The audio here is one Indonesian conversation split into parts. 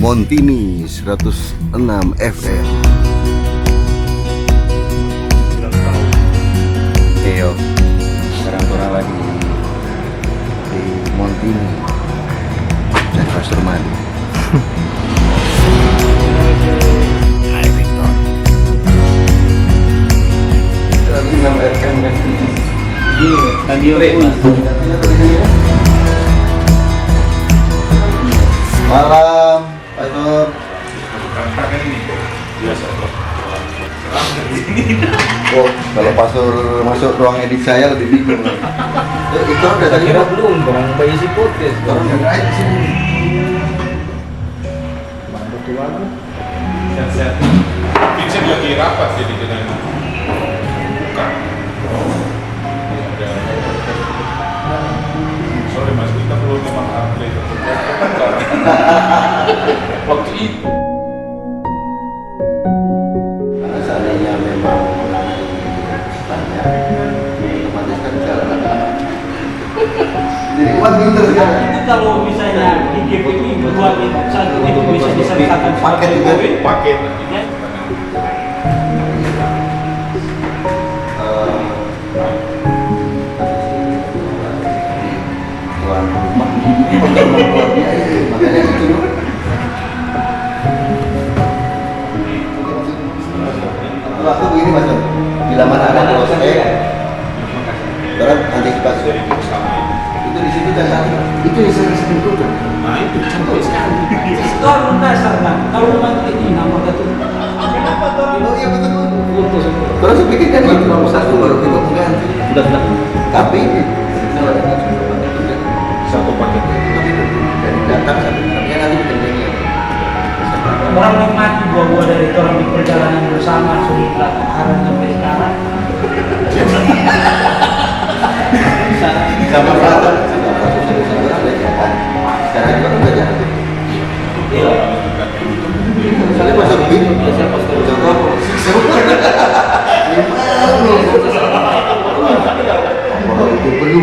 Montini 106 FM. Ayo, sekarang kurang lagi di Montini dan Pasuruan. Hai Victor. 106 FM kan? Iya, radio Mas. Malam, Pak Nur. Oh, kalau Pasur masuk ruang edit saya lebih bingung. Itu udah tadi belum, orang bayi si podcast. orang yang lain di sini. Betul lagi. Sehat-sehat. Vincent lagi rapat jadi dengan bukan. Sorry Mas, kita perlu memang update waktu itu. Karena seandainya memang banyak, otomatis kan jalan. Jadi kuat pinter kan? Itu kalau misalnya IGP itu buat satu itu bisa disertakan Paket juga. Paket. Ya. Tuan rumah, makanya itu. Waktu begini Mas, bila mana ada prospek, terus antisipasi. Itu di situ jangan, itu yang saya rasakan itu. Nah itu contoh sekali. Kalau dasar kan, kalau memang ini nama itu kenapa orang Oh iya betul. putus? Terus saya pikir kan itu nomor satu baru kita mengganti. Sudah. Tapi Satu paket. dari datang sampai tapi nanti kendengnya. Orang yang mati buah-buah dari orang di perjalanan bersama sudah arah sampai sekarang. Sama peralatan. Sekarang juga udah jalan. Iya. Misalnya masuk bin, siapa contoh? Itu perlu.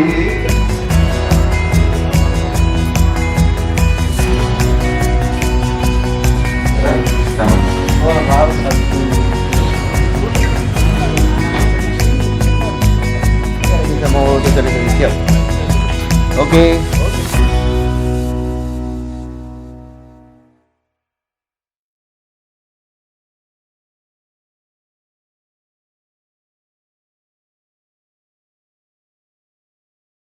Oh, harus satu. Kita mau cari siap. Oke.